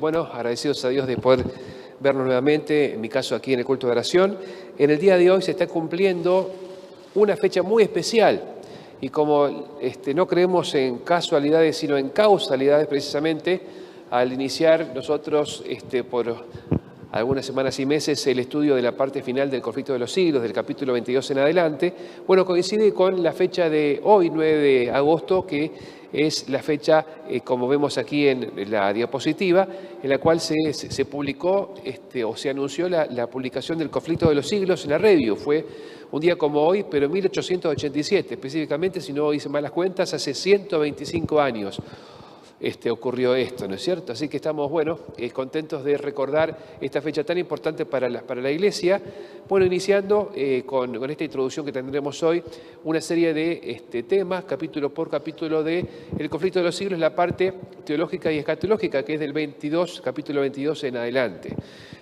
Bueno, agradecidos a Dios de poder vernos nuevamente, en mi caso aquí en el culto de oración. En el día de hoy se está cumpliendo una fecha muy especial y como no creemos en casualidades sino en causalidades precisamente, al iniciar nosotros por algunas semanas y meses el estudio de la parte final del conflicto de los siglos, del capítulo 22 en adelante, bueno, coincide con la fecha de hoy, 9 de agosto, que es la fecha, como vemos aquí en la diapositiva, en la cual se publicó o se anunció la publicación del conflicto de los siglos en la Review. Fue un día como hoy, pero en 1887, específicamente, si no hice malas cuentas, hace 125 años. Ocurrió esto, ¿no es cierto? Así que estamos, bueno, contentos de recordar esta fecha tan importante para la Iglesia. Bueno, iniciando con esta introducción que tendremos hoy, una serie de temas, capítulo por capítulo, de el conflicto de los siglos, la parte teológica y escatológica, que es del capítulo 22 en adelante.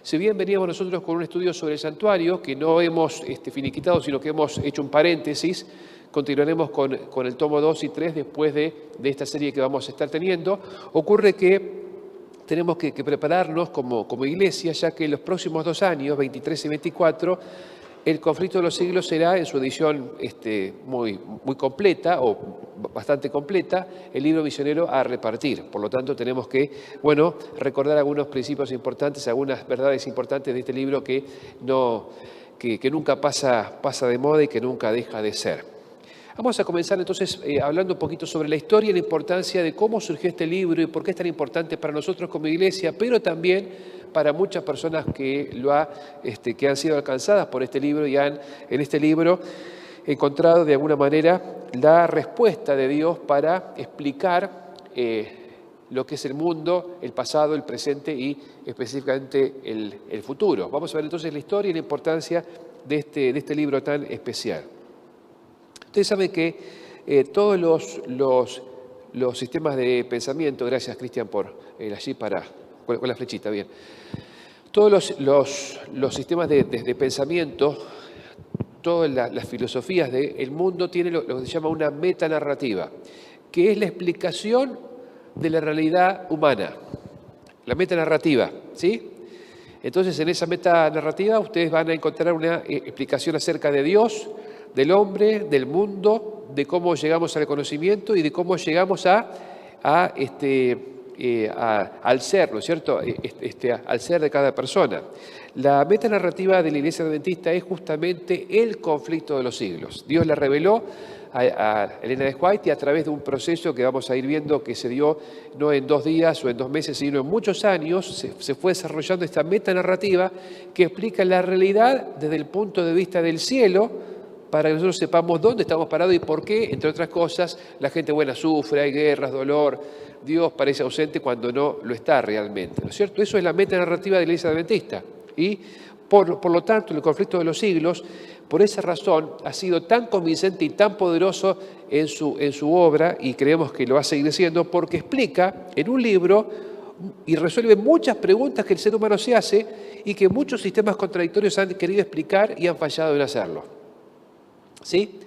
Si bien veníamos nosotros con un estudio sobre el santuario, que no hemos finiquitado, sino que hemos hecho un paréntesis, continuaremos con el tomo 2 y 3 después de esta serie que vamos a estar teniendo. Ocurre que tenemos que prepararnos como iglesia, ya que en los próximos 2 años, 23 y 24, el conflicto de los siglos será en su edición muy completa o bastante completa, el libro misionero a repartir. Por lo tanto, tenemos que, bueno, recordar algunos principios importantes, algunas verdades importantes de este libro que nunca pasa de moda y que nunca deja de ser. Vamos a comenzar entonces hablando un poquito sobre la historia y la importancia de cómo surgió este libro y por qué es tan importante para nosotros como iglesia, pero también para muchas personas que han sido alcanzadas por este libro y han en este libro encontrado de alguna manera la respuesta de Dios para explicar lo que es el mundo, el pasado, el presente y específicamente el futuro. Vamos a ver entonces la historia y la importancia de este libro tan especial. Ustedes saben que todos los sistemas de pensamiento, gracias Cristian por allí con la flechita, bien. Todos los sistemas de pensamiento, todas las filosofías del mundo tienen lo que se llama una metanarrativa, que es la explicación de la realidad humana. La metanarrativa, ¿sí? Entonces en esa metanarrativa ustedes van a encontrar una explicación acerca de Dios, del hombre, del mundo, de cómo llegamos al conocimiento y de cómo llegamos al ser, ¿no es cierto? Al ser de cada persona. La metanarrativa de la Iglesia Adventista es justamente el conflicto de los siglos. Dios la reveló a Elena de White y a través de un proceso que vamos a ir viendo que se dio no en 2 días o en 2 meses, sino en muchos años, se fue desarrollando esta metanarrativa que explica la realidad desde el punto de vista del cielo, para que nosotros sepamos dónde estamos parados y por qué, entre otras cosas, la gente buena sufre, hay guerras, dolor, Dios parece ausente cuando no lo está realmente, ¿no es cierto? Eso es la metanarrativa de la Iglesia Adventista. Y por lo tanto, el conflicto de los siglos, por esa razón, ha sido tan convincente y tan poderoso en su obra, y creemos que lo va a seguir siendo, porque explica en un libro y resuelve muchas preguntas que el ser humano se hace y que muchos sistemas contradictorios han querido explicar y han fallado en hacerlo. ¿Sí?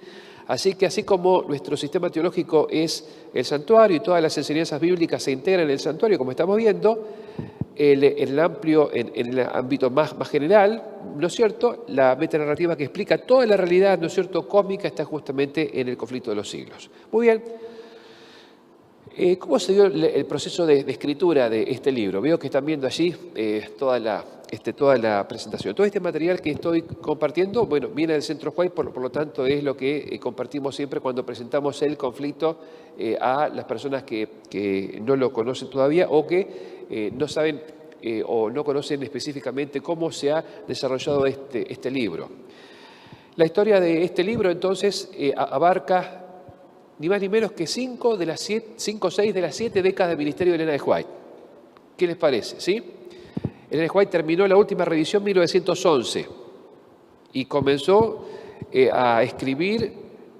Así que así como nuestro sistema teológico es el santuario y todas las enseñanzas bíblicas se integran en el santuario, como estamos viendo, en el ámbito más general, ¿no es cierto? La metanarrativa que explica toda la realidad, ¿no es cierto?, cósmica, está justamente en el conflicto de los siglos. Muy bien. ¿Cómo se dio el proceso de escritura de este libro? Veo que están viendo allí toda la presentación. Todo este material que estoy compartiendo, bueno, viene del Centro White, por lo tanto es lo que compartimos siempre cuando presentamos el conflicto a las personas que no lo conocen todavía o que no saben o no conocen específicamente cómo se ha desarrollado este libro. La historia de este libro entonces abarca ni más ni menos que 5 o 6 de las 7 décadas del ministerio de Elena de White. ¿Qué les parece? ¿Sí? Elena de White terminó la última revisión en 1911 y comenzó a escribir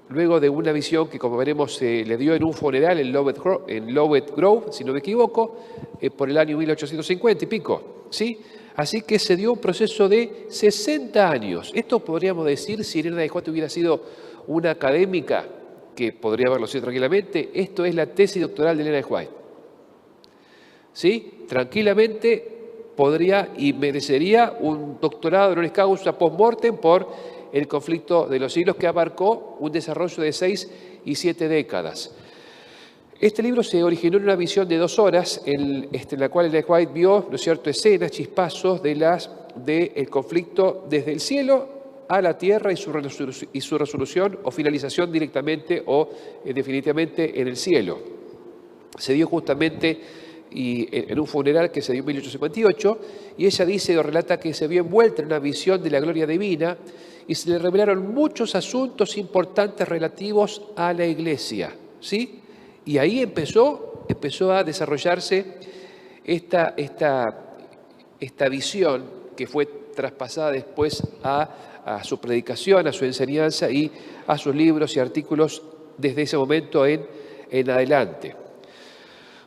luego de una visión que, como veremos, le dio en un funeral en Lovett Grove, si no me equivoco, por el año 1850 y pico. ¿Sí? Así que se dio un proceso de 60 años. Esto podríamos decir, si Elena de White hubiera sido una académica, que podría haberlo sido tranquilamente, esto es la tesis doctoral de Elena de White. ¿sí? Tranquilamente podría y merecería un doctorado honoris causa post-mortem por el conflicto de los siglos que abarcó un desarrollo de 6 y 7 décadas. Este libro se originó en una visión de 2 horas en la cual Ellen White vio, ¿no es cierto?, escenas, chispazos del conflicto desde el cielo a la tierra y su resolución o finalización directamente o definitivamente en el cielo. Se dio justamente en un funeral que se dio en 1858, y ella dice o relata que se vio envuelta en una visión de la gloria divina y se le revelaron muchos asuntos importantes relativos a la Iglesia, ¿sí? Y ahí empezó a desarrollarse esta visión que fue traspasada después a su predicación, a su enseñanza y a sus libros y artículos desde ese momento en adelante.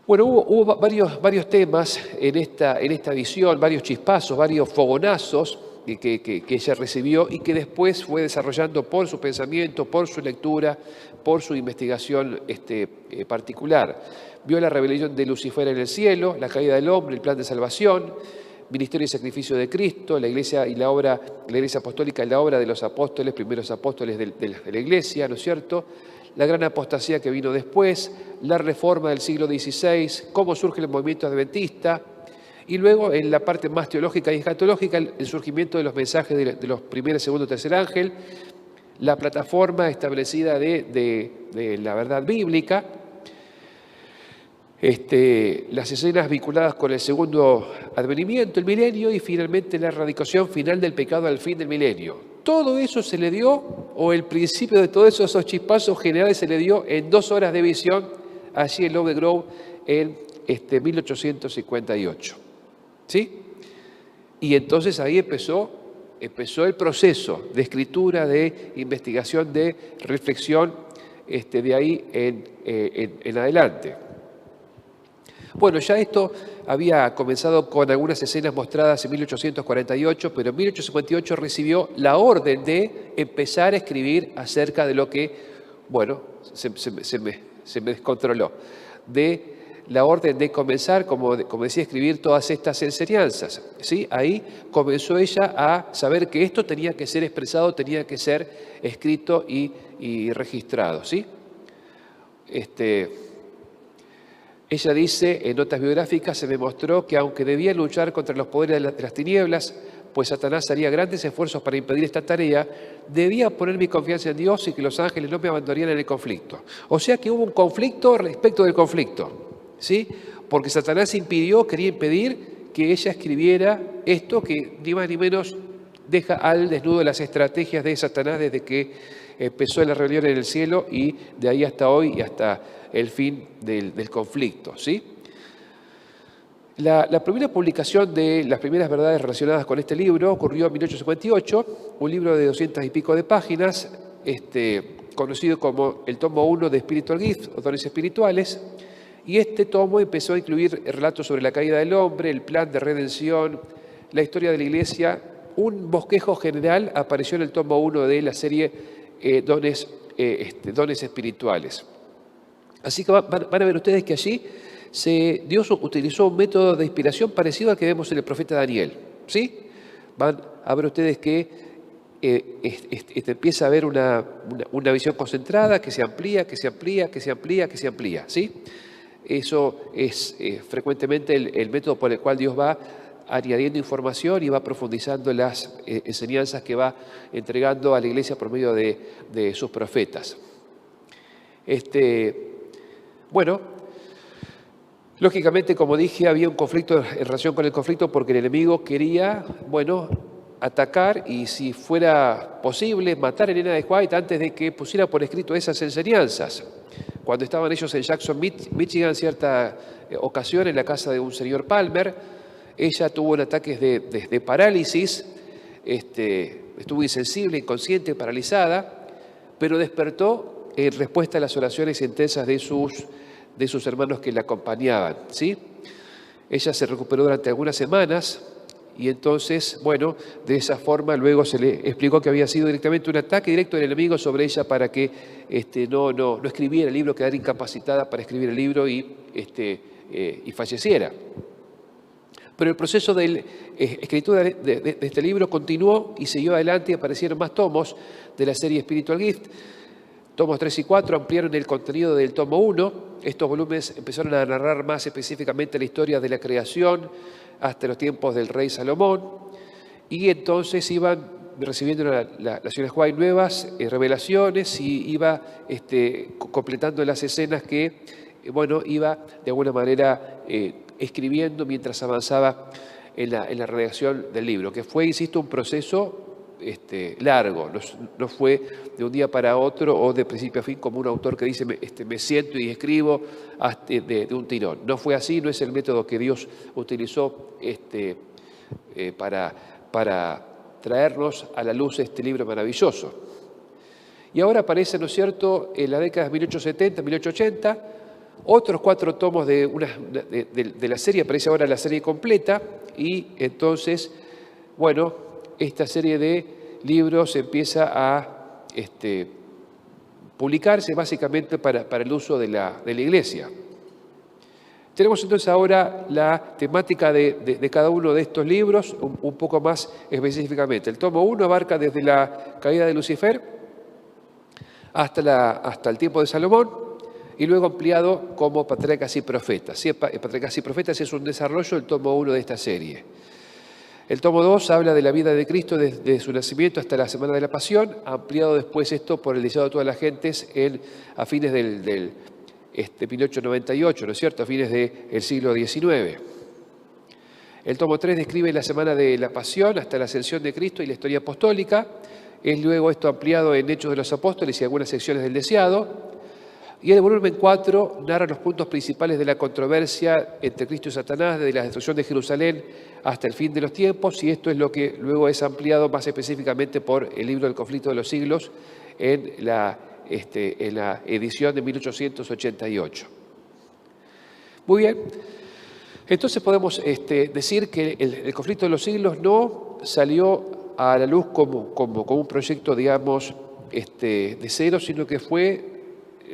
Bueno, hubo varios temas en esta visión, varios chispazos, varios fogonazos que ella recibió y que después fue desarrollando por su pensamiento, por su lectura, por su investigación particular. Vio la rebelión de Lucifer en el cielo, la caída del hombre, el plan de salvación, ministerio y sacrificio de Cristo, la Iglesia apostólica y la obra de los apóstoles, primeros apóstoles de la Iglesia, ¿no es cierto?, la gran apostasía que vino después, la reforma del siglo XVI, cómo surge el movimiento adventista, y luego en la parte más teológica y escatológica, el surgimiento de los mensajes de los primer, segundo, tercer ángel, la plataforma establecida de la verdad bíblica, las escenas vinculadas con el segundo advenimiento, el milenio, y finalmente la erradicación final del pecado al fin del milenio. Todo eso se le dio, o el principio de todos esos chispazos generales se le dio en 2 horas de visión allí en Louvet Grove en 1858. ¿Sí? Y entonces ahí empezó el proceso de escritura, de investigación, de reflexión, de ahí en adelante. Bueno, ya esto había comenzado con algunas escenas mostradas en 1848, pero en 1858 recibió la orden de empezar a escribir acerca de lo que, bueno, se me descontroló, de la orden de comenzar, como decía, a escribir todas estas enseñanzas, ¿sí? Ahí comenzó ella a saber que esto tenía que ser expresado, tenía que ser escrito y registrado, ¿sí? Ella dice, en notas biográficas, se me mostró que aunque debía luchar contra los poderes de las tinieblas, pues Satanás haría grandes esfuerzos para impedir esta tarea, debía poner mi confianza en Dios y que los ángeles no me abandonarían en el conflicto. O sea que hubo un conflicto respecto del conflicto, ¿sí? Porque Satanás quería impedir que ella escribiera esto que ni más ni menos deja al desnudo las estrategias de Satanás desde que empezó la rebelión en el cielo y de ahí hasta hoy y hasta el fin del conflicto, ¿sí? La primera publicación de las primeras verdades relacionadas con este libro ocurrió en 1858, un libro de 200 y pico de páginas, conocido como el tomo 1 de Spiritual Gifts, o dones espirituales, y este tomo empezó a incluir relatos sobre la caída del hombre, el plan de redención, la historia de la Iglesia. Un bosquejo general apareció en el tomo 1 de la serie dones espirituales. Así que van a ver ustedes que allí Dios utilizó un método de inspiración parecido al que vemos en el profeta Daniel, ¿sí? Van a ver ustedes que empieza a haber una visión concentrada que se amplía, que se amplía, que se amplía, que se amplía, ¿sí? Eso es frecuentemente el método por el cual Dios va añadiendo información y va profundizando las enseñanzas que va entregando a la Iglesia por medio de sus profetas. Bueno, lógicamente, como dije, había un conflicto en relación con el conflicto porque el enemigo quería, bueno, atacar y, si fuera posible, matar a Elena de White antes de que pusiera por escrito esas enseñanzas. Cuando estaban ellos en Jackson, Michigan, cierta ocasión en la casa de un señor Palmer, ella tuvo un ataque de parálisis, estuvo insensible, inconsciente, paralizada, pero despertó en respuesta a las oraciones intensas de sus hermanos que la acompañaban, ¿sí? Ella se recuperó durante algunas semanas y entonces, bueno, de esa forma luego se le explicó que había sido directamente un ataque directo del enemigo sobre ella para que no escribiera el libro, quedara incapacitada para escribir el libro y y falleciera. Pero el proceso de escritura de este libro continuó y siguió adelante y aparecieron más tomos de la serie Spiritual Gift. Tomos 3 y 4 ampliaron el contenido del tomo 1. Estos volúmenes empezaron a narrar más específicamente la historia de la creación hasta los tiempos del rey Salomón. Y entonces iban recibiendo la señora White nuevas revelaciones y iba completando las escenas que, iba de alguna manera escribiendo mientras avanzaba en la redacción del libro, que fue, insisto, un proceso largo, no fue de un día para otro o de principio a fin como un autor que dice me siento y escribo de un tirón. No fue así, no es el método que Dios utilizó para traernos a la luz este libro maravilloso. Y ahora aparece, ¿no es cierto?, en la década de 1870, 1880, otros 4 tomos de la serie, aparece ahora la serie completa, y entonces, esta serie de libros empieza a publicarse básicamente para el uso de la Iglesia. Tenemos entonces ahora la temática de cada uno de estos libros, un poco más específicamente. El tomo 1 abarca desde la caída de Lucifer hasta el tiempo de Salomón, y luego ampliado como Patriarcas y Profetas. Patriarcas y Profetas es un desarrollo del tomo 1 de esta serie. El tomo 2 habla de la vida de Cristo desde su nacimiento hasta la Semana de la Pasión, ampliado después esto por el deseo de todas las gentes a fines del 1898, ¿no es cierto?, a fines del siglo XIX. El tomo 3 describe la Semana de la Pasión hasta la Ascensión de Cristo y la historia apostólica. Es luego esto ampliado en Hechos de los Apóstoles y algunas secciones del Deseado. Y el volumen 4 narra los puntos principales de la controversia entre Cristo y Satanás, desde la destrucción de Jerusalén hasta el fin de los tiempos, y esto es lo que luego es ampliado más específicamente por el libro del conflicto de los siglos en la edición de 1888. Muy bien, entonces podemos decir que el conflicto de los siglos no salió a la luz como un proyecto, digamos, de cero, sino que fue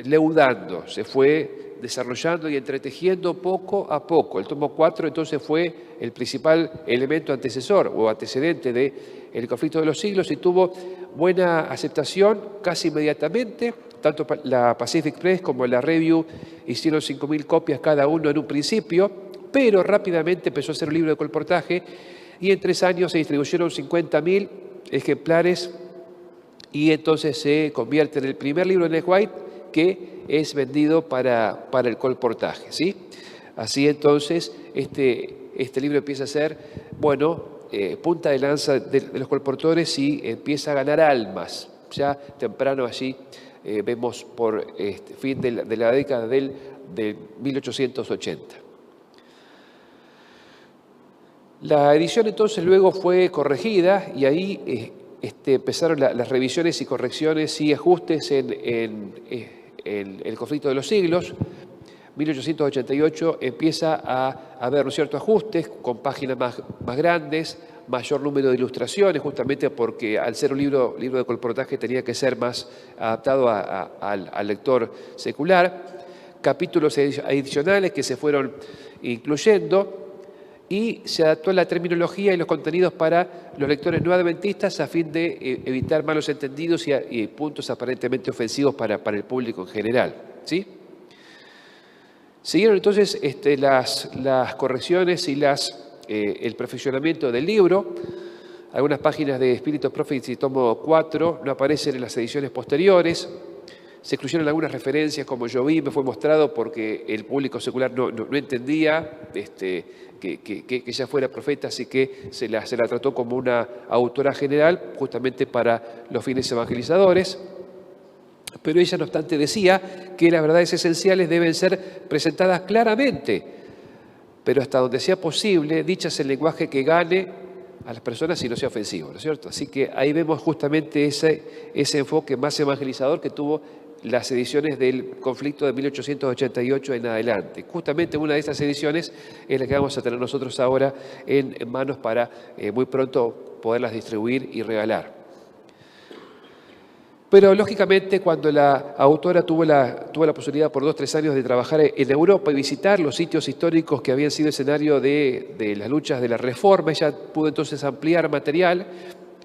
leudando, se fue desarrollando y entretejiendo poco a poco. El tomo 4 entonces fue el principal elemento antecesor o antecedente del conflicto de los siglos y tuvo buena aceptación casi inmediatamente. Tanto la Pacific Press como la Review hicieron 5.000 copias cada uno en un principio, pero rápidamente empezó a ser un libro de colportaje y en 3 años se distribuyeron 50.000 ejemplares y entonces se convierte en el primer libro de Ellen White que es vendido para el colportaje, ¿sí? Así entonces, este libro empieza a ser, punta de lanza de los colportores y empieza a ganar almas. Ya temprano allí vemos por fin de la década de 1880. La edición entonces luego fue corregida y ahí empezaron las revisiones y correcciones y ajustes en el conflicto de los siglos. 1888 empieza a haber, ¿no es cierto?, ajustes con páginas más grandes, mayor número de ilustraciones, justamente porque al ser un libro de colportaje tenía que ser más adaptado al lector secular, capítulos adicionales que se fueron incluyendo y se adaptó la terminología y los contenidos para los lectores no adventistas a fin de evitar malos entendidos y puntos aparentemente ofensivos para el público en general, ¿sí? Siguieron entonces las correcciones y el perfeccionamiento del libro. Algunas páginas de Spirit of Prophecy tomo 4 no aparecen en las ediciones posteriores. Se incluyeron algunas referencias como yo vi, me fue mostrado porque el público secular no entendía que ella fuera profeta, así que se la trató como una autora general justamente para los fines evangelizadores. Pero ella, no obstante, decía que las verdades esenciales deben ser presentadas claramente, pero hasta donde sea posible, dichas en lenguaje que gane a las personas y no sea ofensivo, ¿no es cierto? Así que ahí vemos justamente ese enfoque más evangelizador que tuvo las ediciones del conflicto de 1888 en adelante. Justamente una de estas ediciones es la que vamos a tener nosotros ahora en manos para muy pronto poderlas distribuir y regalar. Pero lógicamente cuando la autora tuvo la posibilidad por 2 o 3 años de trabajar en Europa y visitar los sitios históricos que habían sido escenario de las luchas de la Reforma, ella pudo entonces ampliar material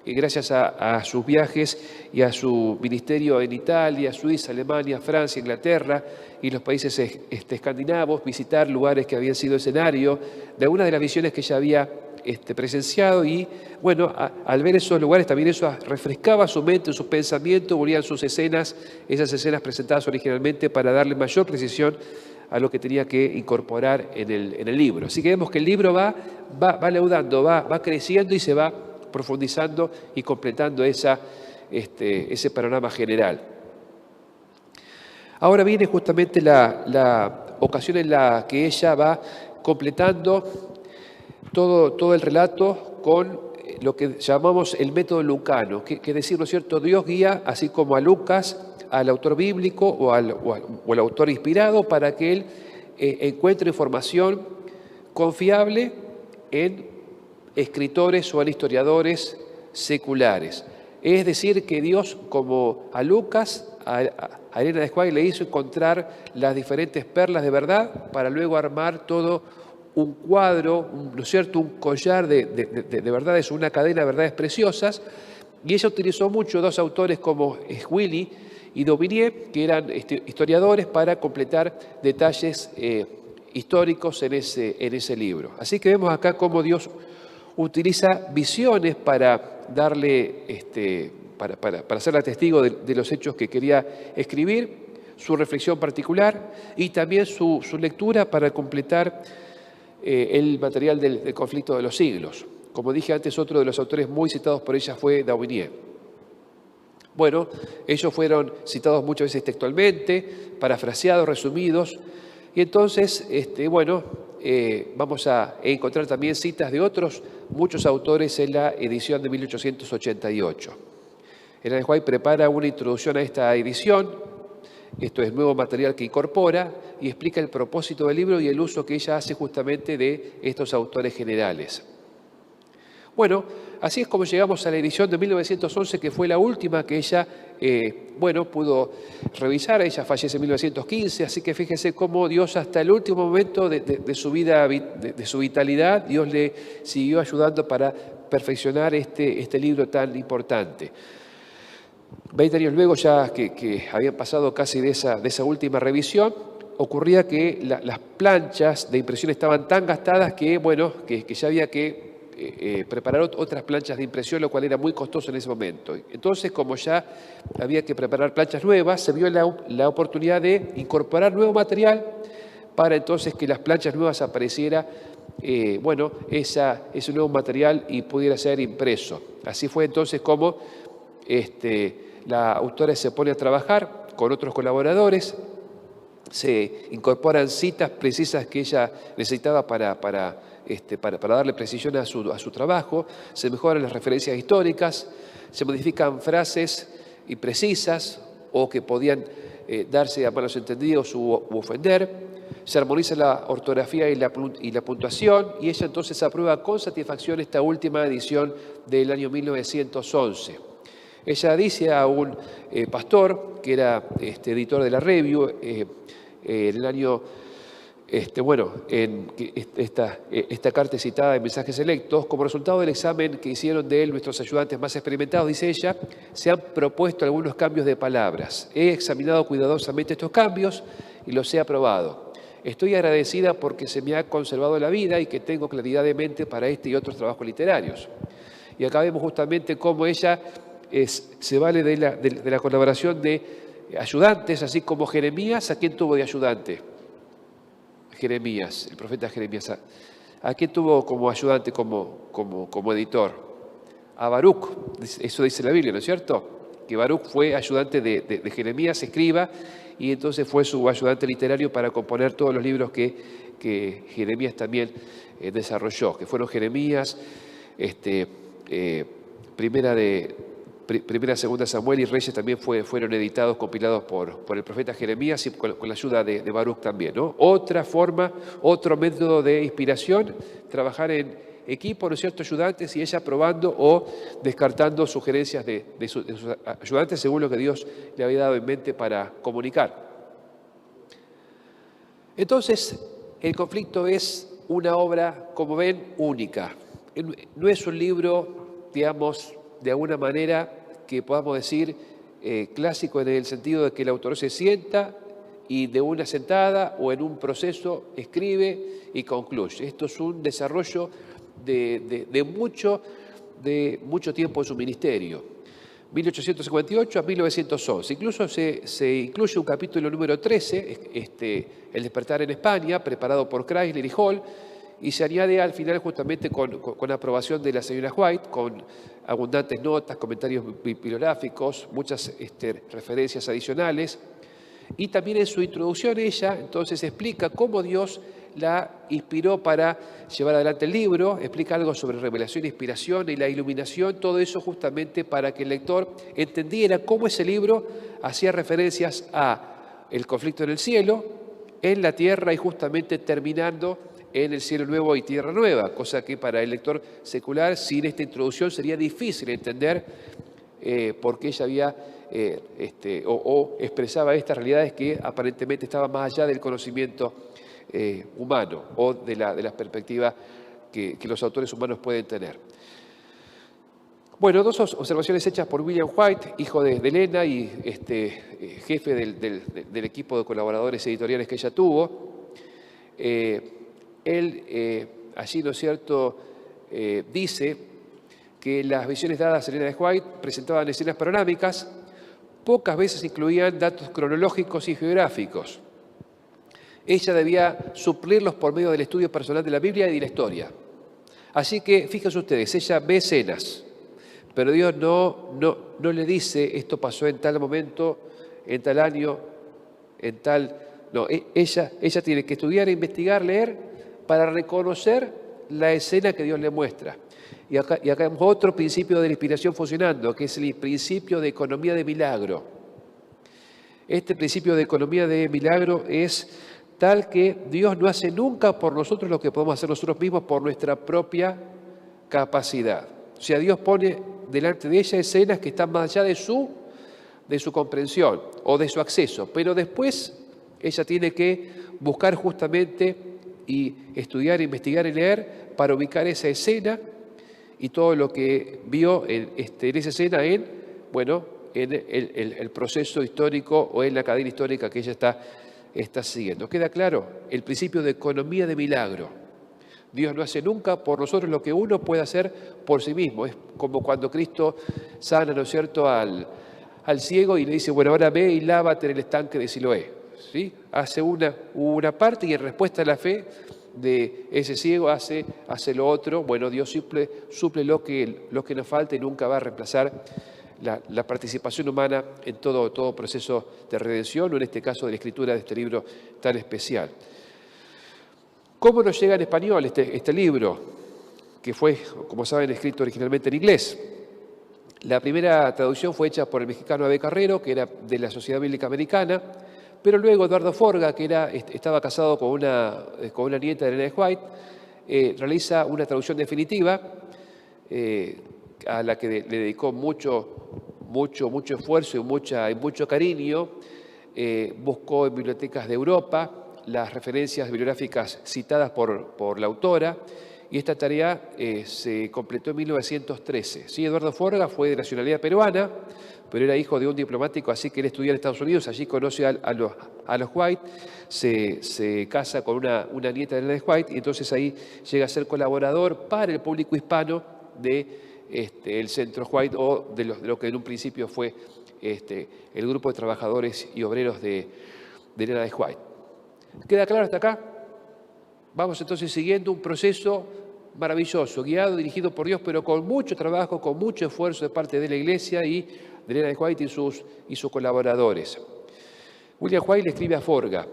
y gracias a sus viajes y a su ministerio en Italia, Suiza, Alemania, Francia, Inglaterra y los países escandinavos, visitar lugares que habían sido escenario de algunas de las visiones que ella había presenciado y bueno, al ver esos lugares también eso refrescaba su mente, su pensamiento, volvían sus escenas, esas escenas presentadas originalmente para darle mayor precisión a lo que tenía que incorporar en el libro. Así que vemos que el libro va leudando, va creciendo y se va profundizando y completando ese panorama general. Ahora viene justamente la ocasión en la que ella va completando todo el relato con lo que llamamos el método lucano, que es decir, ¿no es cierto? Dios guía, así como a Lucas, al autor bíblico o al autor inspirado, para que él encuentre información confiable en escritores o en historiadores seculares. Es decir, que Dios, como a Lucas, a Elena de White le hizo encontrar las diferentes perlas de verdad para luego armar todo un cuadro, ¿no es cierto?, un collar de verdades, una cadena de verdades preciosas, y ella utilizó mucho 2 autores como Willy y Daubigné, que eran historiadores, para completar detalles históricos en ese libro. Así que vemos acá cómo Dios utiliza visiones para darle, para ser testigo de los hechos que quería escribir, su reflexión particular y también su lectura para completar el material del conflicto de los siglos. Como dije antes, otro de los autores muy citados por ella fue Daubigné. Bueno, ellos fueron citados muchas veces textualmente, parafraseados, resumidos, y entonces, vamos a encontrar también citas de otros muchos autores en la edición de 1888. Elena de White prepara una introducción a esta edición. Esto es nuevo material que incorpora y explica el propósito del libro y el uso que ella hace justamente de estos autores generales. Bueno, así es como llegamos a la edición de 1911, que fue la última que ella, pudo revisar. Ella fallece en 1915, así que fíjense cómo Dios hasta el último momento de su vida, de su vitalidad, Dios le siguió ayudando para perfeccionar este libro tan importante. 20 años luego, ya que habían pasado casi de esa última revisión, ocurría que las planchas de impresión estaban tan gastadas que ya había que preparar otras planchas de impresión, lo cual era muy costoso en ese momento. Entonces, como ya había que preparar planchas nuevas, se vio la oportunidad de incorporar nuevo material para entonces que las planchas nuevas apareciera, ese nuevo material y pudiera ser impreso. Así fue entonces como la autora se pone a trabajar con otros colaboradores, se incorporan citas precisas que ella necesitaba para darle precisión a su trabajo, se mejoran las referencias históricas, se modifican frases imprecisas o que podían darse a malos entendidos u ofender, se armoniza la ortografía y la puntuación, y ella entonces aprueba con satisfacción esta última edición del año 1911. Ella dice a un pastor, que era editor de la Review, en el año, esta carta es citada en Mensajes Selectos, como resultado del examen que hicieron de él nuestros ayudantes más experimentados, dice ella, se han propuesto algunos cambios de palabras. He examinado cuidadosamente estos cambios y los he aprobado. Estoy agradecida porque se me ha conservado la vida y que tengo claridad de mente para este y otros trabajos literarios. Y acá vemos justamente cómo ella se vale de la colaboración de ayudantes, así como Jeremías. ¿A quién tuvo de ayudante? Jeremías, el profeta Jeremías. ¿A quién tuvo como ayudante, como editor? A Baruch, eso dice la Biblia, ¿no es cierto? Que Baruch fue ayudante de Jeremías, escriba, y entonces fue su ayudante literario para componer todos los libros que Jeremías también desarrolló, que fueron Jeremías, Primera, Segunda Samuel y Reyes también fueron editados, compilados por el profeta Jeremías y con la ayuda de Baruch también, ¿no? Otra forma, otro método de inspiración, trabajar en equipo, ¿no es cierto?, ayudantes, y ella probando o descartando sugerencias de sus ayudantes según lo que Dios le había dado en mente para comunicar. Entonces, el conflicto es una obra, como ven, única. No es un libro, digamos, de alguna manera que podamos decir clásico en el sentido de que el autor se sienta y de una sentada o en un proceso escribe y concluye. Esto es un desarrollo de mucho tiempo en su ministerio. 1858 a 1911. Incluso se incluye un capítulo número 13, El despertar en España, preparado por Chrysler y Hall, y se añade al final justamente con aprobación de la señora White, con abundantes notas, comentarios bibliográficos, muchas referencias adicionales. Y también en su introducción ella entonces explica cómo Dios la inspiró para llevar adelante el libro, explica algo sobre revelación, inspiración y la iluminación, todo eso justamente para que el lector entendiera cómo ese libro hacía referencias a el conflicto en el cielo, en la tierra y justamente terminando en el cielo nuevo y tierra nueva, cosa que para el lector secular sin esta introducción sería difícil entender por qué ella había o expresaba estas realidades que aparentemente estaban más allá del conocimiento humano o de la perspectiva que los autores humanos pueden tener. Bueno, dos observaciones hechas por William White, hijo de Elena y jefe del equipo de colaboradores editoriales que ella tuvo. Él allí, ¿no es cierto?, dice que las visiones dadas a Elena de White presentaban escenas panorámicas, pocas veces incluían datos cronológicos y geográficos. Ella debía suplirlos por medio del estudio personal de la Biblia y de la historia. Así que, fíjense ustedes, ella ve escenas, pero Dios no le dice esto pasó en tal momento, en tal año, en tal... No, ella tiene que estudiar, investigar, leer, para reconocer la escena que Dios le muestra. Y acá vemos otro principio de la inspiración funcionando, que es el principio de economía de milagro. Este principio de economía de milagro es tal que Dios no hace nunca por nosotros lo que podemos hacer nosotros mismos por nuestra propia capacidad. O sea, Dios pone delante de ella escenas que están más allá de su comprensión o de su acceso, pero después ella tiene que buscar justamente y estudiar, investigar y leer para ubicar esa escena y todo lo que vio en esa escena en el proceso histórico o en la cadena histórica que ella está siguiendo. ¿Queda claro? El principio de economía de milagro. Dios no hace nunca por nosotros lo que uno puede hacer por sí mismo. Es como cuando Cristo sana, ¿no es cierto?, al ciego y le dice, bueno, ahora ve y lávate en el estanque de Siloé. ¿Sí? Hace una parte y en respuesta a la fe de ese ciego hace lo otro. Bueno, Dios suple lo que nos falta y nunca va a reemplazar la participación humana en todo proceso de redención o en este caso de la escritura de este libro tan especial. ¿Cómo nos llega en español este libro? Que fue, como saben, escrito originalmente en inglés. La primera traducción fue hecha por el mexicano Abel Carrero, que era de la Sociedad Bíblica Americana, pero luego Eduardo Forga, que estaba casado con una nieta de Elena de White, realiza una traducción definitiva a la que le dedicó mucho esfuerzo y mucho cariño. Buscó en bibliotecas de Europa las referencias bibliográficas citadas por la autora, y esta tarea se completó en 1913. Sí, Eduardo Forga fue de nacionalidad peruana, pero era hijo de un diplomático, así que él estudió en Estados Unidos, allí conoce a los White, se casa con una nieta de Elena de White, y entonces ahí llega a ser colaborador para el público hispano del Centro White, o de lo que en un principio fue el grupo de trabajadores y obreros de Elena de White. ¿Queda claro hasta acá? Vamos entonces siguiendo un proceso maravilloso, guiado, dirigido por Dios, pero con mucho trabajo, con mucho esfuerzo de parte de la Iglesia y de Elena de White y sus colaboradores. William White le escribe a Forga: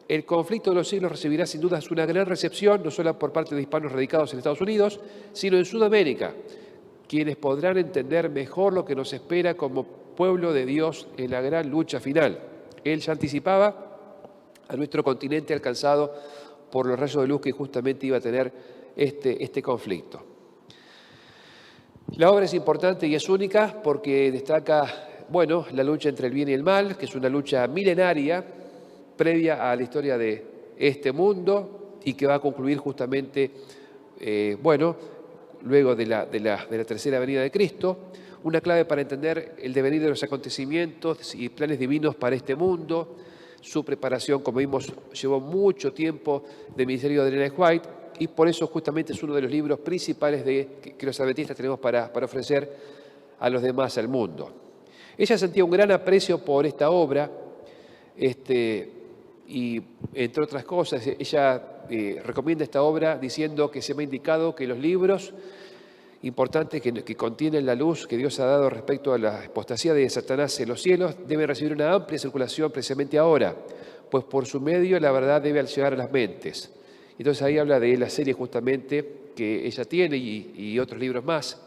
el conflicto de los siglos recibirá sin dudas una gran recepción, no solo por parte de hispanos radicados en Estados Unidos, sino en Sudamérica, quienes podrán entender mejor lo que nos espera como pueblo de Dios en la gran lucha final. Él ya anticipaba a nuestro continente alcanzado por los rayos de luz que justamente iba a tener este conflicto. La obra es importante y es única porque destaca, bueno, la lucha entre el bien y el mal, que es una lucha milenaria, previa a la historia de este mundo y que va a concluir justamente, luego de la tercera venida de Cristo, una clave para entender el devenir de los acontecimientos y planes divinos para este mundo. Su preparación, como vimos, llevó mucho tiempo del ministerio de Ellen G. White y por eso justamente es uno de los libros principales que los adventistas tenemos para ofrecer a los demás, al mundo. Ella sentía un gran aprecio por esta obra y, entre otras cosas, ella recomienda esta obra diciendo que se me ha indicado que los libros importantes que contienen la luz que Dios ha dado respecto a la apostasía de Satanás en los cielos deben recibir una amplia circulación precisamente ahora, pues por su medio la verdad debe llegar a las mentes. Entonces ahí habla de la serie justamente que ella tiene y otros libros más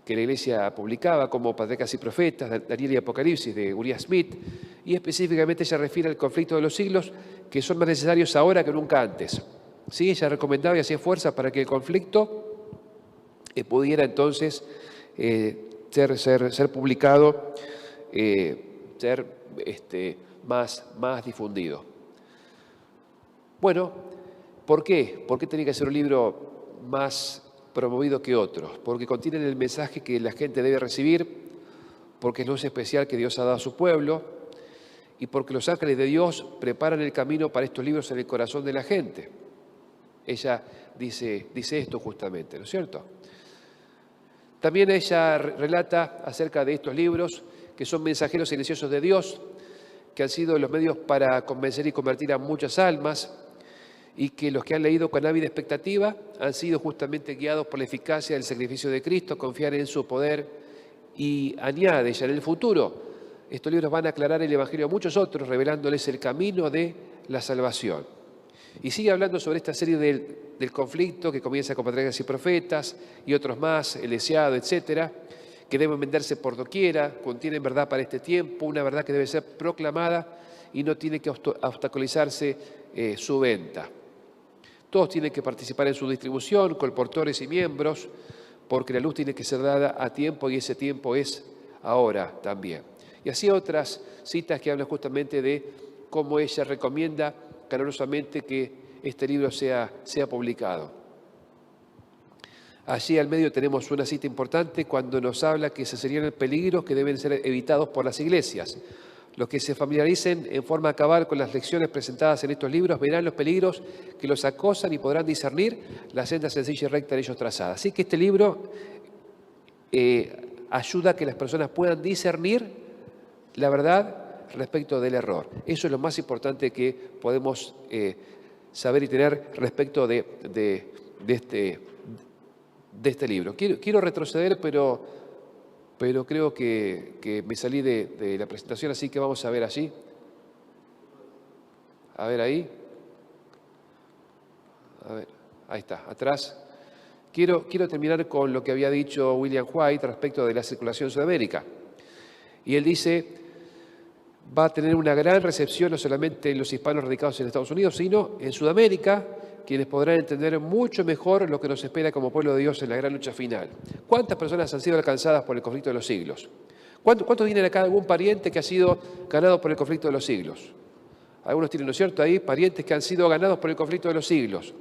que la Iglesia publicaba, como Patriarcas y Profetas, Daniel y Apocalipsis, de Uriah Smith, y específicamente ella refiere al conflicto de los siglos, que son más necesarios ahora que nunca antes. ¿Sí? Ella recomendaba y hacía fuerza para que el conflicto pudiera entonces ser publicado, ser más difundido. Bueno, ¿por qué? ¿Por qué tenía que ser un libro más promovido que otros? Porque contienen el mensaje que la gente debe recibir, porque es luz especial que Dios ha dado a su pueblo y porque los ángeles de Dios preparan el camino para estos libros en el corazón de la gente. Ella dice esto justamente, ¿no es cierto? También ella relata acerca de estos libros que son mensajeros silenciosos de Dios, que han sido los medios para convencer y convertir a muchas almas y que los que han leído con ávida expectativa han sido justamente guiados por la eficacia del sacrificio de Cristo, confiar en su poder y añade ya en el futuro. Estos libros van a aclarar el Evangelio a muchos otros, revelándoles el camino de la salvación. Y sigue hablando sobre esta serie del conflicto que comienza con Patriarcas y Profetas y otros más, el deseado, etcétera, que deben venderse por doquiera, contienen verdad para este tiempo, una verdad que debe ser proclamada y no tiene que obstaculizarse su venta. Todos tienen que participar en su distribución, colportores y miembros, porque la luz tiene que ser dada a tiempo y ese tiempo es ahora también. Y así otras citas que hablan justamente de cómo ella recomienda calurosamente que este libro sea publicado. Allí al medio tenemos una cita importante cuando nos habla que se serían peligros que deben ser evitados por las iglesias. Los que se familiaricen en forma cabal con las lecciones presentadas en estos libros verán los peligros que los acosan y podrán discernir la senda sencilla y recta de ellos trazada. Así que este libro ayuda a que las personas puedan discernir la verdad respecto del error. Eso es lo más importante que podemos saber y tener respecto de este libro. Quiero retroceder, pero creo que me salí de la presentación, así que vamos a ver allí. A ver ahí. A ver, ahí está, atrás. Quiero terminar con lo que había dicho William White respecto de la circulación en Sudamérica. Y él dice, va a tener una gran recepción no solamente en los hispanos radicados en Estados Unidos, sino en Sudamérica, quienes podrán entender mucho mejor lo que nos espera como pueblo de Dios en la gran lucha final. ¿Cuántas personas han sido alcanzadas por el conflicto de los siglos? ¿Cuántos tienen acá algún pariente que ha sido ganado por el conflicto de los siglos? Algunos tienen, ¿no es cierto?, ahí parientes que han sido ganados por el conflicto de los siglos.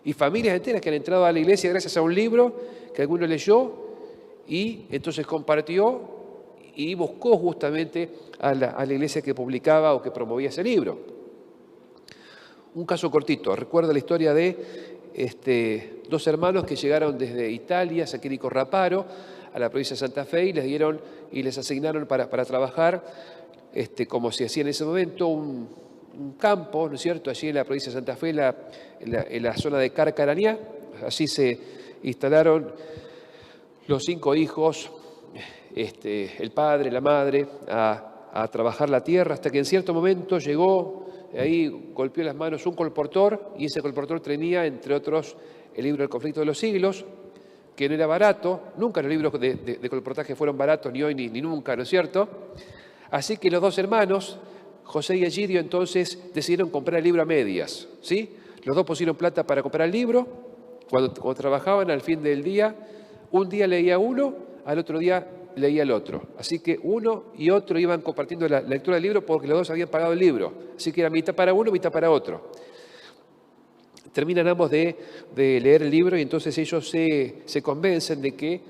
Y familias enteras que han entrado a la iglesia gracias a un libro que alguno leyó y entonces compartió y buscó justamente a la iglesia que publicaba o que promovía ese libro. Un caso cortito, recuerdo la historia de dos hermanos que llegaron desde Italia, San Quirico Raparo, a la provincia de Santa Fe y les asignaron para trabajar, como se hacía en ese momento, un campo, ¿no es cierto?, allí en la provincia de Santa Fe, en la zona de Carcarañá. Allí se instalaron los 5 hijos, el padre, la madre, a trabajar la tierra, hasta que en cierto momento llegó, ahí golpeó las manos un colportor, y ese colportor tenía, entre otros, el libro del conflicto de los siglos, que no era barato, nunca los libros de colportaje fueron baratos, ni hoy ni nunca, ¿no es cierto? Así que los dos hermanos, José y Egidio, entonces decidieron comprar el libro a medias, ¿sí? Los dos pusieron plata para comprar el libro, Cuando trabajaban al fin del día, un día leía uno, al otro día leía el otro. Así que uno y otro iban compartiendo la lectura del libro porque los dos habían pagado el libro. Así que era mitad para uno, mitad para otro. Terminan ambos de leer el libro y entonces ellos se convencen de que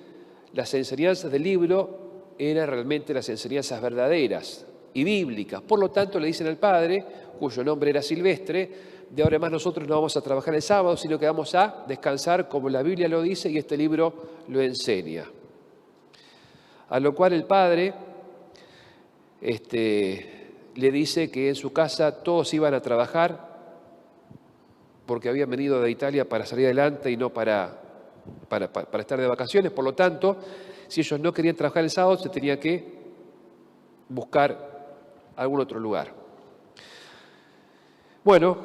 las enseñanzas del libro eran realmente las enseñanzas verdaderas y bíblicas. Por lo tanto, le dicen al padre, cuyo nombre era Silvestre: de ahora en más nosotros no vamos a trabajar el sábado, sino que vamos a descansar como la Biblia lo dice y este libro lo enseña. A lo cual el padre le dice que en su casa todos iban a trabajar porque habían venido de Italia para salir adelante y no para estar de vacaciones. Por lo tanto, si ellos no querían trabajar el sábado, se tenía que buscar algún otro lugar. Bueno,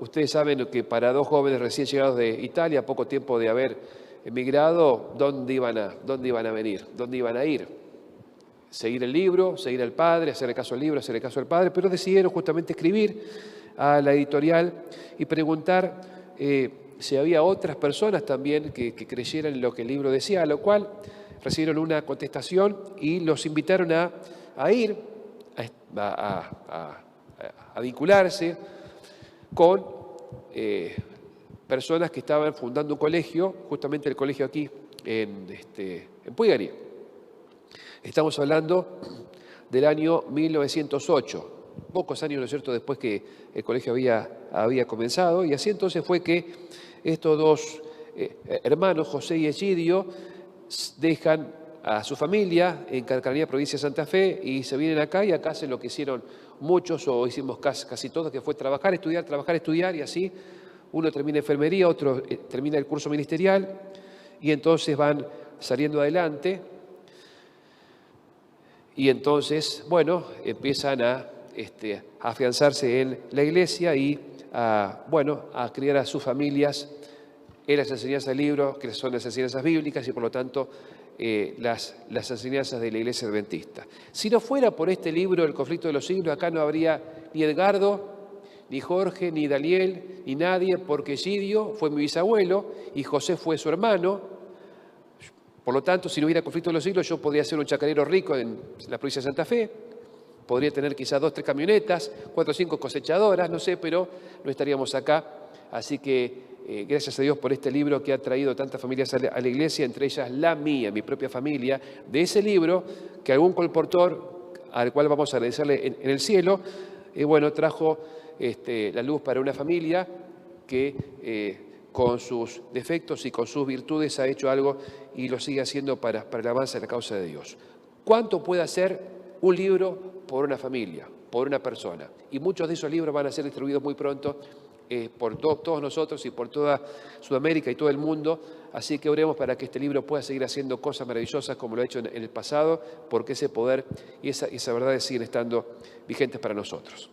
ustedes saben que para dos jóvenes recién llegados de Italia, poco tiempo de haber emigrado, ¿dónde iban a venir? ¿Dónde iban a ir? Seguir el libro, seguir al padre, hacerle caso al libro, hacerle caso al padre, pero decidieron justamente escribir a la editorial y preguntar si había otras personas también que creyeran en lo que el libro decía, a lo cual recibieron una contestación y los invitaron a ir, a vincularse con personas que estaban fundando un colegio, justamente el colegio aquí en Puigari. Estamos hablando del año 1908. Pocos años, ¿no es cierto?, después que el colegio había comenzado, y así entonces fue que estos dos hermanos, José y Egidio, dejan a su familia en Carcaranía, provincia de Santa Fe, y se vienen acá, y acá hacen lo que hicieron muchos, o hicimos casi todos, que fue trabajar, estudiar, y así uno termina enfermería, otro termina el curso ministerial, y entonces van saliendo adelante, y entonces, bueno, empiezan a afianzarse en la iglesia y a criar a sus familias en las enseñanzas del libro, que son las enseñanzas bíblicas y por lo tanto las enseñanzas de la iglesia adventista. Si no fuera por este libro, El conflicto de los siglos, acá no habría ni Edgardo, ni Jorge, ni Daniel, ni nadie, porque Egidio fue mi bisabuelo y José fue su hermano. Por lo tanto, si no hubiera conflicto de los siglos, yo podría ser un chacarero rico en la provincia de Santa Fe, podría tener quizás 2 o 3 camionetas, 4 o 5 cosechadoras, no sé, pero no estaríamos acá. Así que gracias a Dios por este libro que ha traído tantas familias a la iglesia, entre ellas la mía, mi propia familia, de ese libro que algún colportor, al cual vamos a agradecerle en el cielo, trajo la luz para una familia que con sus defectos y con sus virtudes ha hecho algo y lo sigue haciendo para el avance de la causa de Dios. ¿Cuánto puede hacer un libro por una familia, por una persona? Y muchos de esos libros van a ser distribuidos muy pronto por todos nosotros y por toda Sudamérica y todo el mundo. Así que oremos para que este libro pueda seguir haciendo cosas maravillosas como lo ha hecho en el pasado, porque ese poder y esa verdad siguen estando vigentes para nosotros.